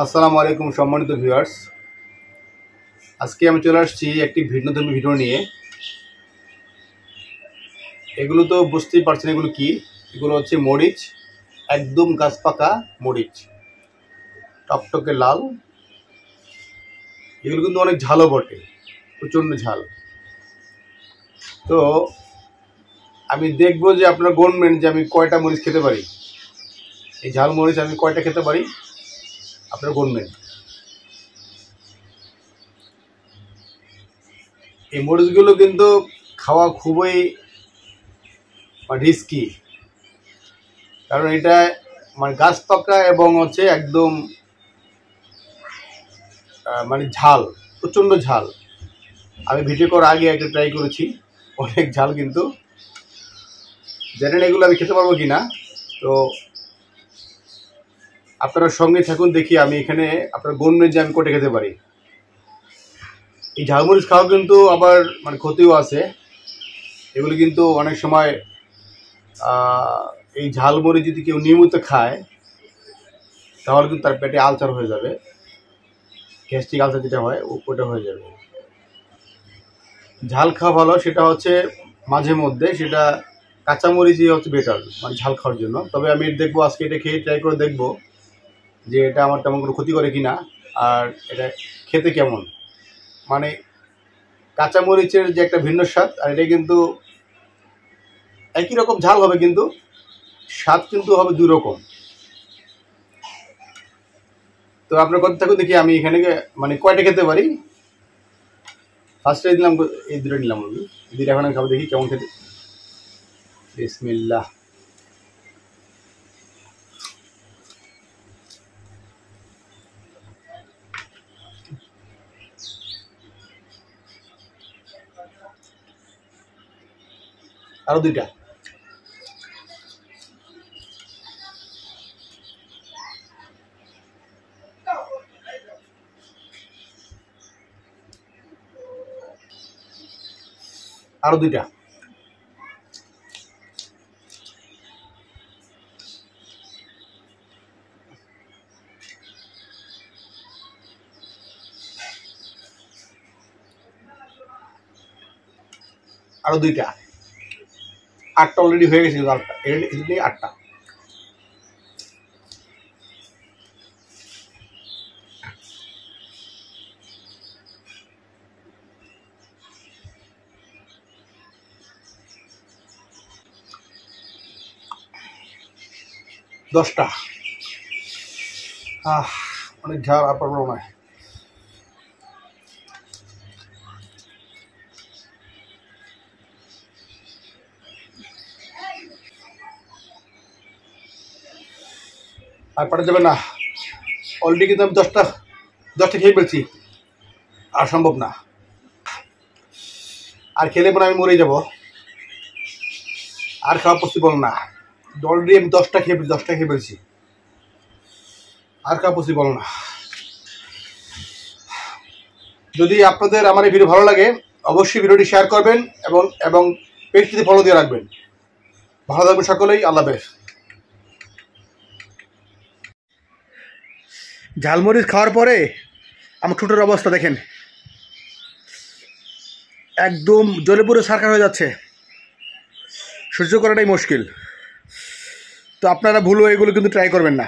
আসসালামু আলাইকুম সম্মানিত ভিউয়ার্স। আজকে আমি চলে আসছি একটি ভিন্নধর্মী ভিডিও নিয়ে। এগুলো তো বুঝতেই পারছেন এগুলো কি। এগুলো হচ্ছে মরিচ, একদম গাছ পাকা মরিচ, টকটকে লাল। এগুলো কিন্তু অনেক ঝালও বটে, প্রচণ্ড ঝাল। তো আমি দেখবো যে আপনারা গুনবেন যে আমি কয়টা মরিচ খেতে পারি। এই ঝাল মরিচ আমি কয়টা খেতে পারি আপনারা গুনবেন। এই মরিচগুলো কিন্তু খাওয়া খুবই রিস্কি, কারণ এটা গাছ পাকা এবং হচ্ছে একদম ঝাল, প্রচণ্ড ঝাল। আমি ভিডিও করার আগে একটা ট্রাই করেছি, অনেক ঝাল, কিন্তু জানেন এগুলো আমি খেতে পারবো কি না। তো আপনারা সঙ্গে থাকুন, দেখি আমি এখানে আপনার গুনবেন যে আমি কোটে খেতে পারি। এই ঝালমরিচ খাওয়া কিন্তু আবার ক্ষতিও আছে। এগুলো কিন্তু অনেক সময় এই ঝালমরিচ যদি কেউ নিয়মিত খায় তাহলে কিন্তু তার পেটে আলসার হয়ে যাবে, গ্যাস্ট্রিক আলসার যেটা হয় ওটা হয়ে যাবে। ঝাল খাওয়া ভালো, সেটা হচ্ছে মাঝে মধ্যে, সেটা কাঁচামরিচই হচ্ছে বেটার ঝাল খাওয়ার জন্য। তবে আমি দেখবো আজকে এটা খেয়ে ট্রাই করে দেখবো যে এটা আমার তেমন কোনো ক্ষতি করে কিনা, আর এটা খেতে কেমন। কাঁচামরিচের যে একটা ভিন্ন স্বাদ, আর এটা কিন্তু একই রকম ঝাল হবে, কিন্তু স্বাদ কিন্তু হবে দুই রকম। তো আপনার কথা থাকুন, দেখি আমি এখানে কয়টা খেতে পারি। ফার্স্টে দিলাম, এই দুটো নিলাম, আমি এই দুটো এখন খাবো, দেখি কেমন খেতে। বিসমিল্লাহ। আরো দুইটা। আরো দুইটা। আরো দুইটা। আটটা অলরেডি হয়ে গেছে, আটটা এটা নিয়ে আটটা। দশটা। অনেক ঝাল, আর পারবো না। আর পারা যাবে না, অলরেডি কিন্তু আমি দশটা খেয়ে ফেলছি, আর সম্ভব না। আর খেলে পরে আমি মরে যাব, আর খাওয়া পসিবল না। অলরেডি আমি দশটা খেয়ে ফেলছি, আর খাওয়া পসিবল না। যদি আপনাদের আমার এই ভিডিও ভালো লাগে, অবশ্যই ভিডিওটি শেয়ার করবেন এবং পেজটিতে ফলো দিয়ে রাখবেন। ভালো থাকবেন সকলেই, আল্লাহ হাফেজ। ঝালমরিচ খাওয়ার পরে আমার ঠোঁটের অবস্থা দেখেন, একদম জ্বলে পুরো সারকার হয়ে যাচ্ছে, সহ্য করাটাই মুশকিল। তো আপনারা ভুলও এগুলো কিন্তু ট্রাই করবেন না।